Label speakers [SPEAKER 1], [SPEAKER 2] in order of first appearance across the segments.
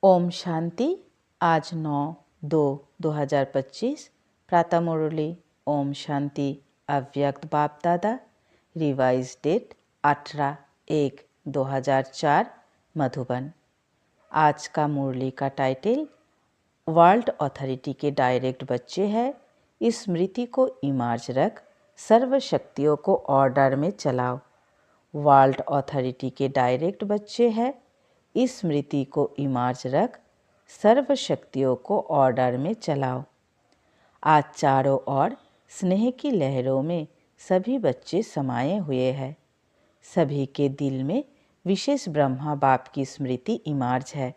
[SPEAKER 1] ओम शांति। आज 9/2/2025 प्रातः मुरली। ओम शांति। अव्यक्त बाप दादा। Revise date 18/1/2004 Madhuban. आज का मुरली का टाइटल वर्ल्ड अथॉरिटी के डायरेक्ट बच्चे हैं। इस स्मृति को इमार्ज रख सर्व शक्तियों को ऑर्डर में चलाओ। वर्ल्ड अथॉरिटी के डायरेक्ट बच्चे हैं। इस स्मृति को इमार्ज रख सर्व शक्तियों को ऑर्डर में चलाओ। आज चारों ओर स्नेह की लहरों में सभी बच्चे समाये हुए हैं। सभी के दिल में विशेष ब्रह्मा बाप की स्मृति इमार्ज है।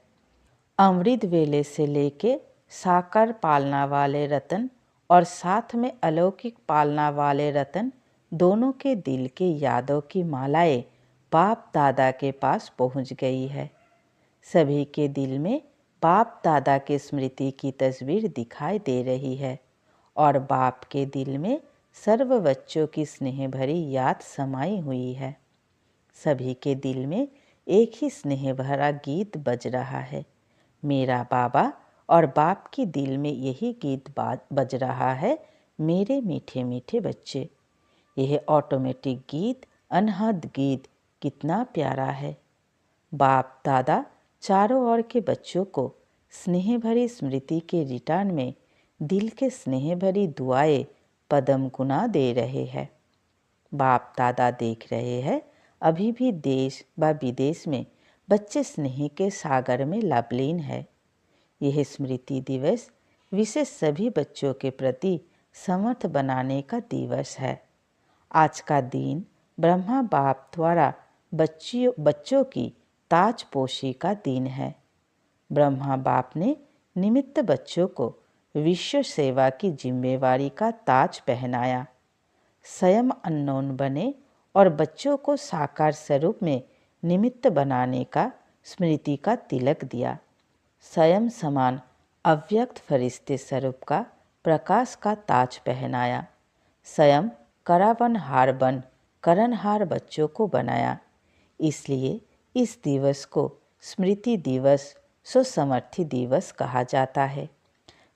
[SPEAKER 1] अमृत वेले से लेके साकार पालना वाले रतन और साथ में अलौकिक पालना वाले रतन दोनों के दिल के यादों की मालाएं बाप दादा के पास पहुंच गई है। सभी के दिल में बाप दादा के स्मृति की तस्वीर दिखाई दे रही है और बाप के दिल में सर्व बच्चों की स्नेह भरी याद समाई हुई है। सभी के दिल में एक ही स्नेह भरा गीत बज रहा है, मेरा बाबा। और बाप के दिल में यही गीत बज रहा है, मेरे मीठे मीठे बच्चे। यह ऑटोमेटिक गीत, अनहद गीत कितना प्यारा है। बाप दादा चारों ओर के बच्चों को स्नेह भरी स्मृति के रिटर्न में दिल के स्नेह भरी दुआएं पदम गुना दे रहे हैं। बाप दादा देख रहे हैं, अभी भी देश व विदेश में बच्चे स्नेह के सागर में लवलीन है। यह स्मृति दिवस विशेष सभी बच्चों के प्रति समर्थ बनाने का दिवस है। आज का दिन ब्रह्मा बाप द्वारा बच्चों की ताजपोशी का दिन है। ब्रह्मा बाप ने निमित्त बच्चों को विश्व सेवा की जिम्मेवारी का ताज पहनाया। स्वयं अननोन बने और बच्चों को साकार स्वरूप में निमित्त बनाने का स्मृति का तिलक दिया। स्वयं समान अव्यक्त फरिश्ते स्वरूप का प्रकाश का ताज पहनाया। स्वयं करावनहार बन करणहार बच्चों को बनाया। इसलिए इस दिवस को स्मृति दिवस सुसमर्थी दिवस कहा जाता है।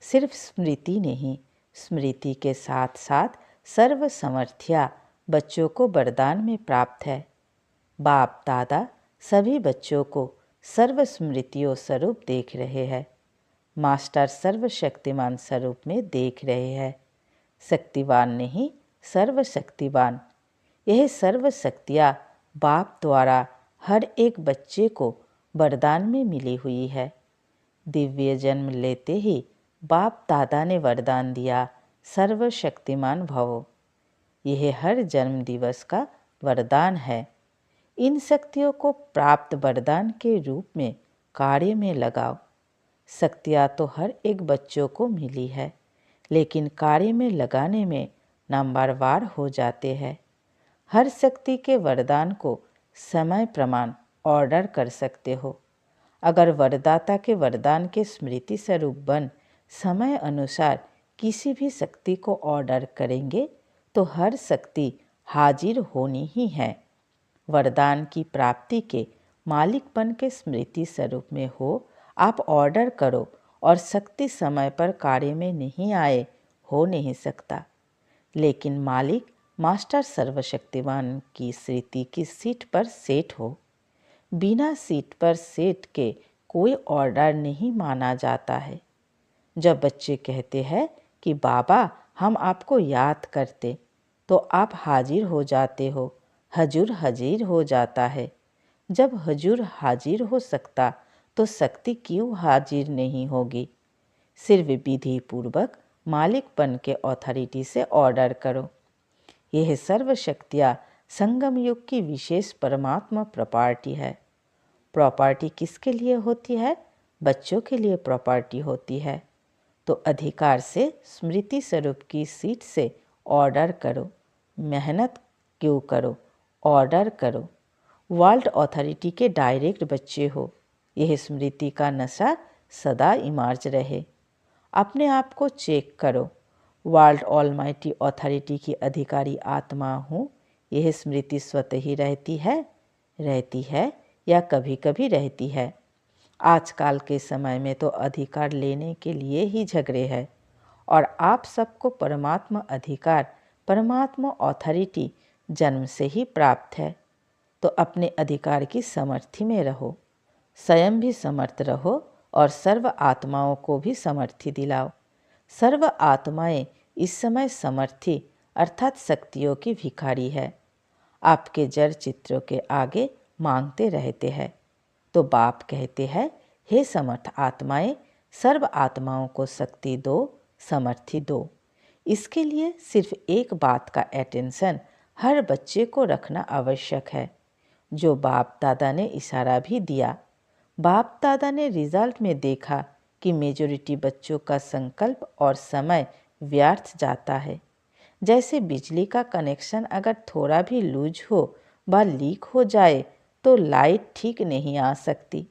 [SPEAKER 1] सिर्फ स्मृति नहीं, स्मृति के साथ साथ सर्व समर्थ्या बच्चों को वरदान में प्राप्त है। बाप दादा सभी बच्चों को सर्व स्मृतियों स्वरूप देख रहे हैं। मास्टर सर्वशक्तिमान स्वरूप में देख रहे हैं। शक्तिवान नहीं, सर्वशक्तिवान। यह सर्व शक्तियाँ बाप द्वारा हर एक बच्चे को वरदान में मिली हुई है। दिव्य जन्म लेते ही बाप दादा ने वरदान दिया, सर्वशक्तिमान भवो। यह हर जन्म दिवस का वरदान है। इन शक्तियों को प्राप्त वरदान के रूप में कार्य में लगाओ। शक्तियाँ तो हर एक बच्चों को मिली है, लेकिन कार्य में लगाने में नंबरवार हो जाते हैं। हर शक्ति के वरदान को समय प्रमाण ऑर्डर कर सकते हो। अगर वरदाता के वरदान के स्मृति स्वरूप बन समय अनुसार किसी भी शक्ति को ऑर्डर करेंगे तो हर शक्ति हाजिर होनी ही है। वरदान की प्राप्ति के मालिकपन के स्मृति स्वरूप में हो, आप ऑर्डर करो और शक्ति समय पर कार्य में नहीं आए, हो नहीं सकता। लेकिन मालिक मास्टर सर्वशक्तिवान की स्मृति की सीट पर सेट हो। बिना सीट पर सेट के कोई ऑर्डर नहीं माना जाता है। जब बच्चे कहते हैं कि बाबा हम आपको याद करते, तो आप हाजिर हो जाते हो, हजूर हाजिर हो जाता है। जब हजूर हाजिर हो सकता तो शक्ति क्यों हाजिर नहीं होगी। सिर्फ विधि पूर्वक मालिकपन के अथॉरिटी से ऑर्डर करो। यह सर्व शक्तियाँ संगम युग की विशेष परमात्मा प्रॉपर्टी है। प्रॉपर्टी किसके लिए होती है? बच्चों के लिए प्रॉपर्टी होती है। तो अधिकार से स्मृति स्वरूप की सीट से ऑर्डर करो। मेहनत क्यों करो, ऑर्डर करो। वर्ल्ड अथॉरिटी के डायरेक्ट बच्चे हो। यह स्मृति का नशा सदा इमार्ज रहे। अपने आप को चेक करो। वर्ल्ड ऑलमाइटी अथॉरिटी की अधिकारी आत्मा हूँ, यह स्मृति स्वतः ही रहती है या कभी कभी रहती है। आजकल के समय में तो अधिकार लेने के लिए ही झगड़े हैं और आप सबको परमात्मा अधिकार, परमात्मा ऑथोरिटी जन्म से ही प्राप्त है। तो अपने अधिकार की समर्थी में रहो, स्वयं भी समर्थ रहो और सर्व आत्माओं को भी समर्थी दिलाओ। सर्व आत्माएं इस समय समर्थी अर्थात शक्तियों की भिखारी है, आपके जड़ चित्रों के आगे मांगते रहते हैं। तो बाप कहते हैं, हे समर्थ आत्माएं, सर्व आत्माओं को शक्ति दो, समर्थी दो। इसके लिए सिर्फ एक बात का अटेंशन हर बच्चे को रखना आवश्यक है, जो बाप दादा ने इशारा भी दिया। बाप दादा ने रिजल्ट में देखा कि मेजॉरिटी बच्चों का संकल्प और समय व्यर्थ जाता है। जैसे बिजली का कनेक्शन अगर थोड़ा भी लूज हो व लीक हो जाए तो लाइट ठीक नहीं आ सकती।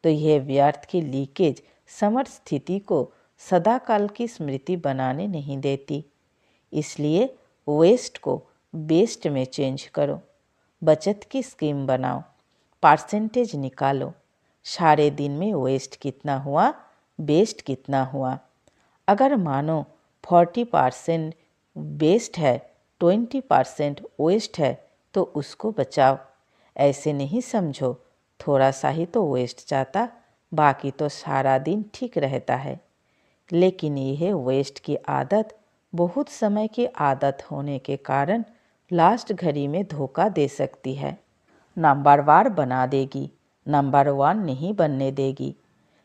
[SPEAKER 1] तो यह व्यर्थ की लीकेज समर्थ स्थिति को सदाकाल की स्मृति बनाने नहीं देती। इसलिए वेस्ट को बेस्ट में चेंज करो, बचत की स्कीम बनाओ, परसेंटेज निकालो, सारे दिन में वेस्ट कितना हुआ, बेस्ट कितना हुआ। अगर मानो 40% बेस्ट है, 20% वेस्ट है तो उसको बचाओ। ऐसे नहीं समझो थोड़ा सा ही तो वेस्ट जाता, बाकी तो सारा दिन ठीक रहता है। लेकिन यह वेस्ट की आदत बहुत समय की आदत होने के कारण लास्ट घड़ी में धोखा दे सकती है, नंबरवार बना देगी, नंबर 1 नहीं बनने देगी।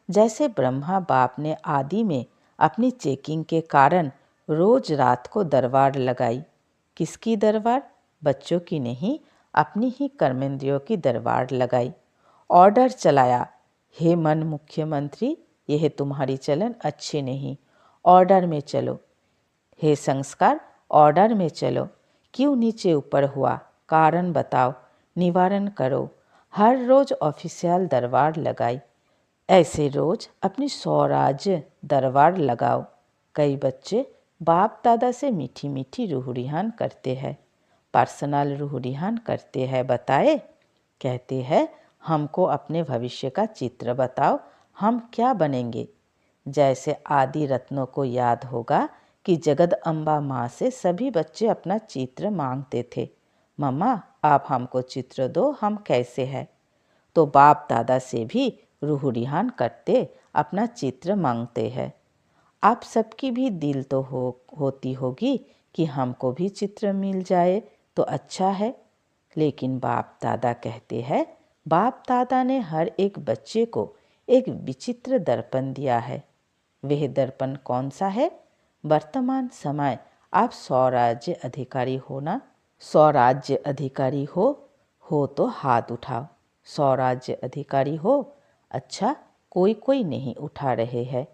[SPEAKER 1] जैसे ब्रह्मा बाप ने आदि में अपनी चेकिंग के कारण रोज रात को दरबार लगाई। किसकी दरबार? बच्चों की नहीं, अपनी ही कर्मेंद्रियों की दरबार लगाई। ऑर्डर चलाया, हे मन मुख्यमंत्री, यह तुम्हारी चलन अच्छी नहीं, ऑर्डर में चलो। हे संस्कार, ऑर्डर में चलो। क्यों नीचे ऊपर हुआ, कारण बताओ, निवारण करो। हर रोज ऑफिशियल दरबार लगाई। ऐसे रोज अपनी स्वराज्य दरबार लगाओ। कई बच्चे बाप दादा से मीठी मीठी रूह रिहान करते हैं, पर्सनल रूह रिहान करते हैं। बताए, कहते हैं हमको अपने भविष्य का चित्र बताओ, हम क्या बनेंगे। जैसे आदि रत्नों को याद होगा कि जगद अम्बा माँ से सभी बच्चे अपना चित्र मांगते थे, मम्मा आप हमको चित्र दो, हम कैसे हैं। तो बाप दादा से भी रूह रिहान करते अपना चित्र मांगते हैं। आप सबकी भी दिल तो होती होगी कि हमको भी चित्र मिल जाए तो अच्छा है। लेकिन बाप दादा कहते हैं, बाप दादा ने हर एक बच्चे को एक विचित्र दर्पण दिया है। वह दर्पण कौन सा है? वर्तमान समय आप स्वराज्य अधिकारी हो ना? स्वराज्य अधिकारी हो तो हाथ उठाओ। स्वराज्य अधिकारी हो? अच्छा, कोई कोई नहीं उठा रहे हैं,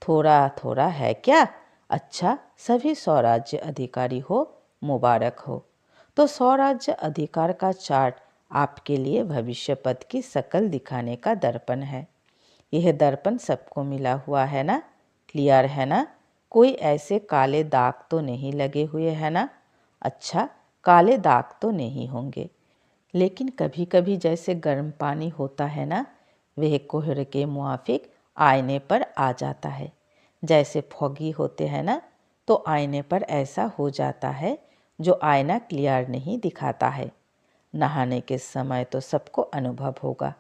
[SPEAKER 1] थोड़ा थोड़ा है क्या? अच्छा, सभी स्वराज्य अधिकारी हो, मुबारक हो। तो स्वराज्य अधिकार का चार्ट आपके लिए भविष्य पथ की शकल दिखाने का दर्पण है। यह दर्पण सबको मिला हुआ है ना? क्लियर है ना? कोई ऐसे काले दाग तो नहीं लगे हुए हैं ना? अच्छा, काले दाग तो नहीं होंगे, लेकिन कभी कभी जैसे गर्म पानी होता है ना, वह कोहरे के मुआफिक आईने पर आ जाता है। जैसे फॉगी होते हैं ना, तो आईने पर ऐसा हो जाता है जो आईना क्लियर नहीं दिखाता है। नहाने के समय तो सबको अनुभव होगा।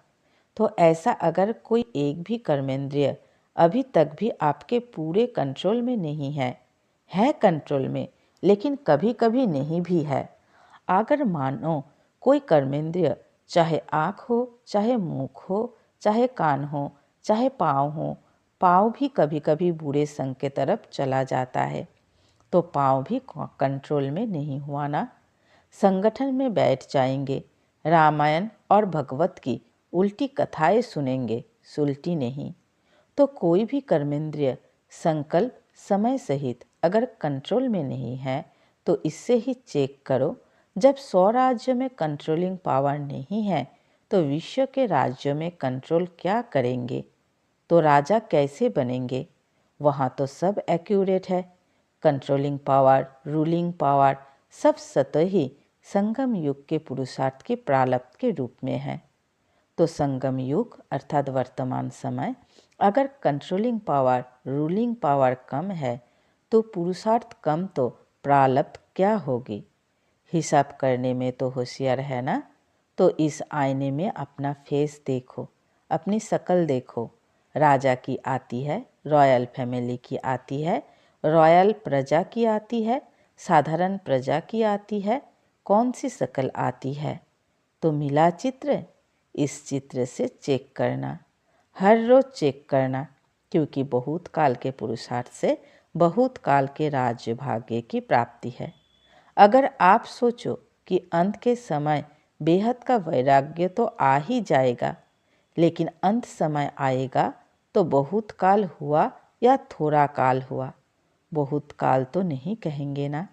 [SPEAKER 1] तो ऐसा अगर कोई एक भी कर्मेंद्रिय अभी तक भी आपके पूरे कंट्रोल में नहीं है कंट्रोल में, लेकिन कभी कभी नहीं भी है। अगर मानो कोई कर्मेंद्रिय, चाहे आँख हो, चाहे मुख हो, चाहे कान हो, चाहे पाँव हो, पाँव भी कभी कभी बुरे संग के तरफ चला जाता है, तो पाँव भी कंट्रोल में नहीं हुआ ना। संगठन में बैठ जाएंगे, रामायण और भगवत की उल्टी कथाएं सुनेंगे, सुलटी नहीं। तो कोई भी कर्मेंद्रिय संकल्प समय सहित अगर कंट्रोल में नहीं है तो इससे ही चेक करो। जब 100 राज्यों में कंट्रोलिंग पावर नहीं है तो विश्व के राज्यों में कंट्रोल क्या करेंगे? तो राजा कैसे बनेंगे? वहाँ तो सब एक्यूरेट है। कंट्रोलिंग पावर, रूलिंग पावर सब सतही संगम युग के पुरुषार्थ के प्रारब्ध के रूप में है। तो संगम युग अर्थात वर्तमान समय अगर कंट्रोलिंग पावर रूलिंग पावर कम है तो पुरुषार्थ कम तो प्रारब्ध क्या होगी। हिसाब करने में तो होशियार है ना। तो इस आईने में अपना फेस देखो, अपनी शक्ल देखो। राजा की आती है, रॉयल फैमिली की आती है, रॉयल प्रजा की आती है, साधारण प्रजा की आती है, कौन सी शक्ल आती है। तो मिला चित्र। इस चित्र से चेक करना, हर रोज चेक करना, क्योंकि बहुत काल के पुरुषार्थ से बहुत काल के राज्य भाग्य की प्राप्ति है। अगर आप सोचो कि अंत के समय बेहद का वैराग्य तो आ ही जाएगा, लेकिन अंत समय आएगा तो बहुत काल हुआ या थोड़ा काल हुआ, बहुत काल तो नहीं कहेंगे ना।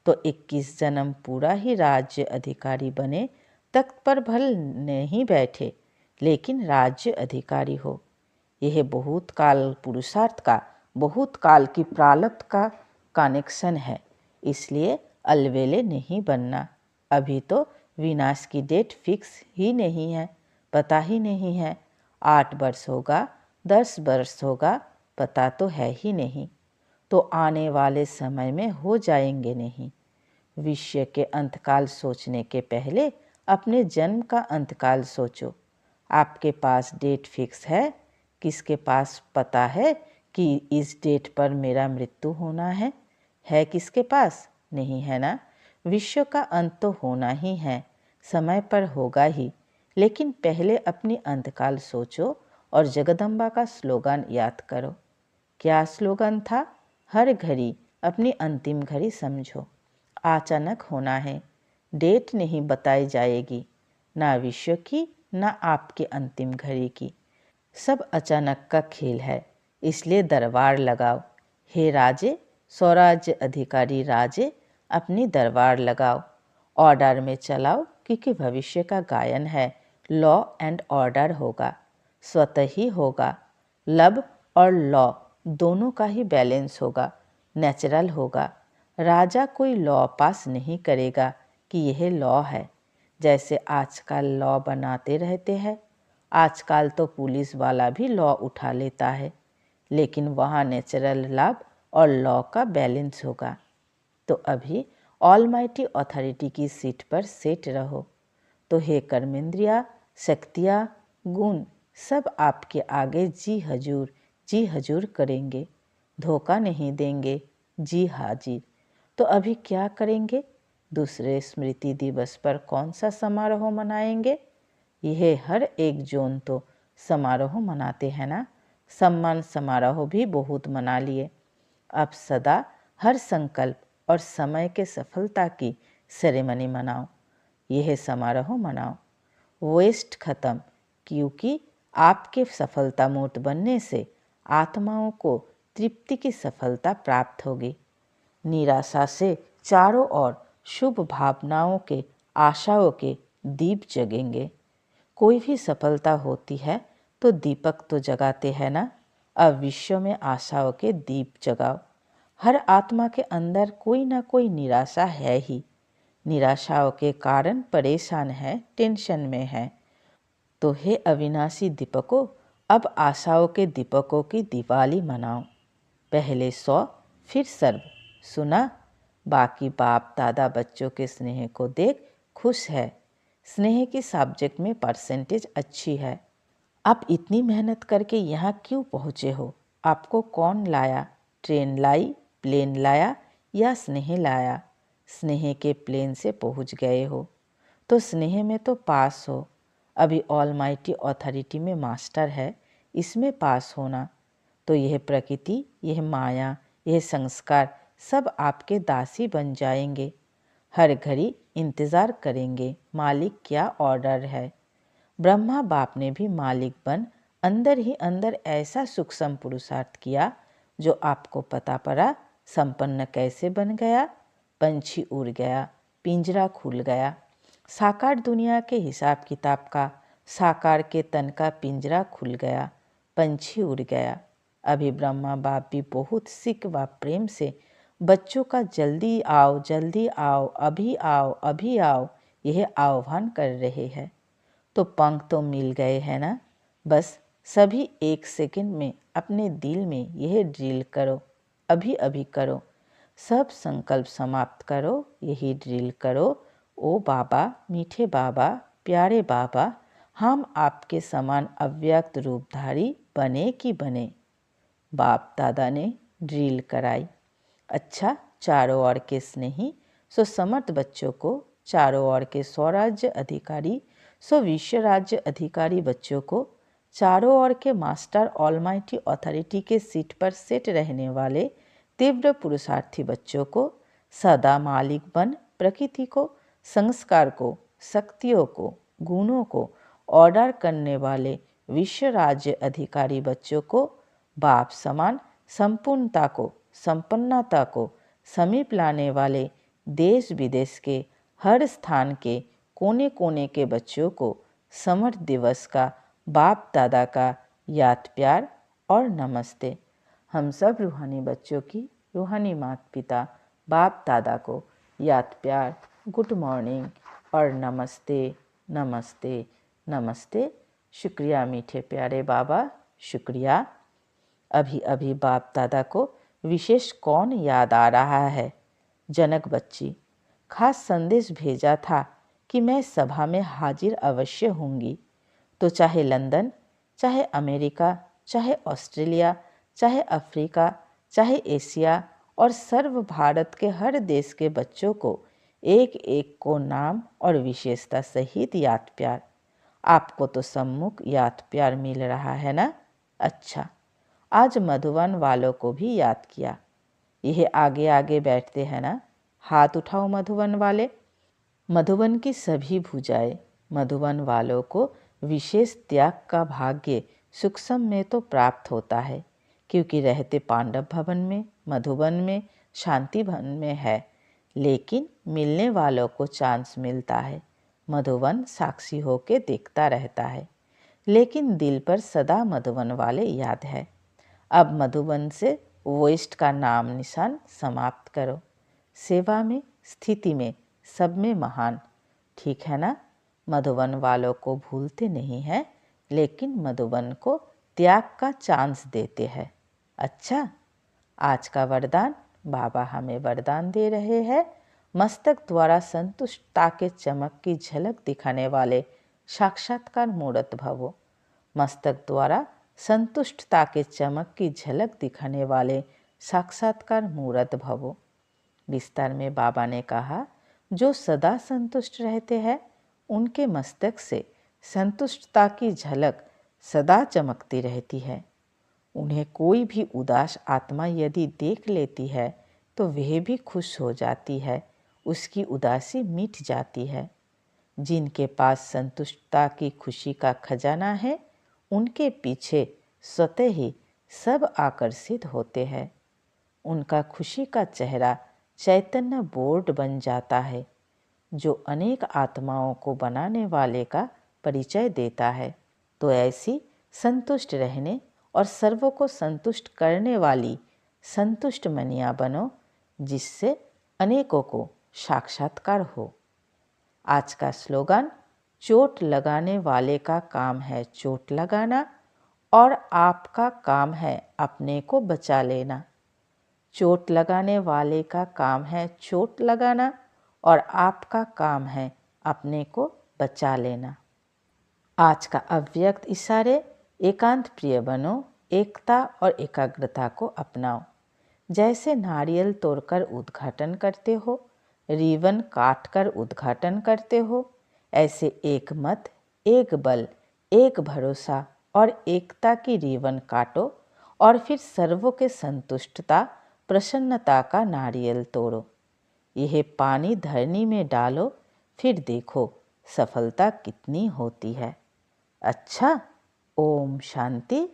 [SPEAKER 1] तो 21 जन्म पूरा ही राज्य अधिकारी बने, तख्त पर भल नहीं बैठे लेकिन राज्य अधिकारी हो। यह बहुत काल पुरुषार्थ का, बहुत काल की प्रारब्ध का कनेक्शन है। इसलिए अलवेले नहीं बनना। अभी तो विनाश की डेट फिक्स ही नहीं है, पता ही नहीं है। 8 वर्ष होगा, 10 वर्ष होगा, पता तो है ही नहीं। तो आने वाले समय में हो जाएंगे नहीं। विश्व के अंतकाल सोचने के पहले अपने जन्म का अंतकाल सोचो। आपके पास डेट फिक्स है? किसके पास पता है कि इस डेट पर मेरा मृत्यु होना है? किसके पास? नहीं है ना। विश्व का अंत तो होना ही है, समय पर होगा ही। लेकिन पहले अपनी अंतकाल सोचो और जगदम्बा का स्लोगन याद करो। क्या स्लोगन था? हर घड़ी अपनी अंतिम घड़ी समझो। अचानक होना है, डेट नहीं बताई जाएगी, ना विश्व की ना आपके अंतिम घड़ी की। सब अचानक का खेल है, इसलिए दरबार लगाओ। हे राजे, स्वराज्य अधिकारी राजे, अपनी दरबार लगाओ। ऑर्डर में चलाओ, क्योंकि भविष्य का गायन है। लॉ एंड ऑर्डर होगा, स्वतः ही होगा। लव और लॉ दोनों का ही बैलेंस होगा, नेचुरल होगा। राजा कोई लॉ पास नहीं करेगा कि यह लॉ है। जैसे आजकल लॉ बनाते रहते हैं, आजकल तो पुलिस वाला भी लॉ उठा लेता है, लेकिन वहाँ नेचुरल लव और लॉ का बैलेंस होगा। तो अभी ऑलमाइटी अथॉरिटी की सीट पर सेट रहो। तो हे कर्मेंद्रिया, शक्तियाँ, गुण सब आपके आगे जी हजूर करेंगे, धोखा नहीं देंगे, जी हाजिर। तो अभी क्या करेंगे? दूसरे स्मृति दिवस पर कौन सा समारोह मनाएंगे? यह हर एक जून तो समारोह मनाते हैं ना। सम्मान समारोह भी बहुत मना लिए। अब सदा हर संकल्प और समय के सफलता की सेरेमनी मनाओ। यह समारोह मनाओ। वेस्ट खत्म, क्योंकि आपके सफलता मूर्त बनने से आत्माओं को तृप्ति की सफलता प्राप्त होगी। निराशा से चारों ओर शुभ भावनाओं के, आशाओं के दीप जगेंगे। कोई भी सफलता होती है तो दीपक तो जगाते हैं ना। अब विश्व में आशाओं के दीप जगाओ। हर आत्मा के अंदर कोई ना कोई निराशा है ही। निराशाओं के कारण परेशान है, टेंशन में है। तो हे अविनाशी दीपकों, अब आशाओं के दीपकों की दिवाली मनाओ। पहले 100 फिर सर्व। सुना? बाकी बाप दादा बच्चों के स्नेह को देख खुश है। स्नेह की सब्जेक्ट में परसेंटेज अच्छी है। आप इतनी मेहनत करके यहाँ क्यों पहुँचे हो? आपको कौन लाया? ट्रेन लाई, प्लेन लाया या स्नेह लाया? स्नेह के प्लेन से पहुँच गए हो तो स्नेह में तो पास हो। अभी ऑलमाइटी अथॉरिटी में मास्टर है, इसमें पास होना। तो यह प्रकृति, यह माया, यह संस्कार सब आपके दासी बन जाएंगे। हर घड़ी इंतज़ार करेंगे मालिक क्या ऑर्डर है। ब्रह्मा बाप ने भी मालिक बन अंदर ही अंदर ऐसा सूक्ष्म पुरुषार्थ किया जो आपको पता पड़ा। संपन्न कैसे बन गया? पंछी उड़ गया, पिंजरा खुल गया। साकार दुनिया के हिसाब किताब का साकार के तन का पिंजरा खुल गया, पंछी उड़ गया। अभी ब्रह्मा बाप भी बहुत सिक व प्रेम से बच्चों का जल्दी आओ, अभी आओ, यह आह्वान कर रहे हैं। तो पंख तो मिल गए हैं ना। बस सभी 1 सेकंड में अपने दिल में यह ड्रिल करो, अभी अभी करो। सब संकल्प समाप्त करो, यही ड्रिल करो। ओ बाबा, मीठे बाबा, प्यारे बाबा, हम आपके समान अव्यक्त रूपधारी बने कि बने। बाप दादा ने ड्रिल कराई। अच्छा, चारों ओर के स्नेही सो समर्थ बच्चों को, चारों ओर के स्वराज्य अधिकारी सो विश्व राज्य अधिकारी बच्चों को, चारों ओर के मास्टर ऑलमाइटी अथॉरिटी के सीट पर सेट रहने वाले तीव्र पुरुषार्थी बच्चों को, सदा मालिक बन प्रकृति को, संस्कार को, शक्तियों को, गुणों को ऑर्डर करने वाले विश्व राज्य अधिकारी बच्चों को, बाप समान संपूर्णता को, संपन्नता को समीप लाने वाले देश विदेश के हर स्थान के कोने कोने के बच्चों को समर्थ दिवस का बाप दादा का याद प्यार और नमस्ते। हम सब रूहानी बच्चों की रूहानी माता पिता बाप दादा को याद प्यार, गुड मॉर्निंग और नमस्ते नमस्ते नमस्ते। शुक्रिया मीठे प्यारे बाबा, शुक्रिया। अभी अभी बाप दादा को विशेष कौन याद आ रहा है? जनक बच्ची, खास संदेश भेजा था कि मैं सभा में हाजिर अवश्य होंगी। तो चाहे लंदन, चाहे अमेरिका, चाहे ऑस्ट्रेलिया, चाहे अफ्रीका, चाहे एशिया और सर्व भारत के हर देश के बच्चों को एक एक को नाम और विशेषता सहित याद प्यार। आपको तो सम्मुख याद प्यार मिल रहा है ना? अच्छा, आज मधुबन वालों को भी याद किया। यह आगे आगे बैठते हैं ना? हाथ उठाओ मधुबन वाले। मधुबन की सभी भुजाएं मधुबन वालों को विशेष त्याग का भाग्य सूक्ष्म में तो प्राप्त होता है, क्योंकि रहते पांडव भवन में, मधुबन में, शांति भवन में है, लेकिन मिलने वालों को चांस मिलता है। मधुबन साक्षी होके देखता रहता है, लेकिन दिल पर सदा मधुबन वाले याद है। अब मधुबन से वेस्ट का नाम निशान समाप्त करो। सेवा में, स्थिति में, सब में महान, ठीक है ना? मधुबन वालों को भूलते नहीं हैं, लेकिन मधुबन को त्याग का चांस देते हैं। अच्छा, आज का वरदान बाबा हमें वरदान दे रहे हैं। मस्तक द्वारा संतुष्टता के चमक की झलक दिखाने वाले साक्षात्कार मूर्त भवो। मस्तक द्वारा संतुष्टता के चमक की झलक दिखाने वाले साक्षात्कार मूर्त भवो। विस्तार में बाबा ने कहा, जो सदा संतुष्ट रहते हैं उनके मस्तक से संतुष्टता की झलक सदा चमकती रहती है। उन्हें कोई भी उदास आत्मा यदि देख लेती है तो वह भी खुश हो जाती है, उसकी उदासी मिट जाती है। जिनके पास संतुष्टता की खुशी का खजाना है, उनके पीछे स्वतः ही सब आकर्षित होते हैं। उनका खुशी का चेहरा चैतन्य बोर्ड बन जाता है, जो अनेक आत्माओं को बनाने वाले का परिचय देता है। तो ऐसी संतुष्ट रहने और सर्वों को संतुष्ट करने वाली संतुष्ट मनिया बनो, जिससे अनेकों को साक्षात्कार हो। आज का स्लोगन, चोट लगाने वाले का काम है चोट लगाना और आपका काम है अपने को बचा लेना। चोट लगाने वाले का काम है चोट लगाना और आपका काम है अपने को बचा लेना। आज का अव्यक्त इशारे, एकांत प्रिय बनो, एकता और एकाग्रता को अपनाओ। जैसे नारियल तोड़कर उद्घाटन करते हो, रिबन काटकर उद्घाटन करते हो, ऐसे एक मत, एक बल, एक भरोसा और एकता की रिबन काटो और फिर सर्वों के संतुष्टता, प्रसन्नता का नारियल तोड़ो। यह पानी धरनी में डालो, फिर देखो सफलता कितनी होती है। अच्छा, ओम शांति।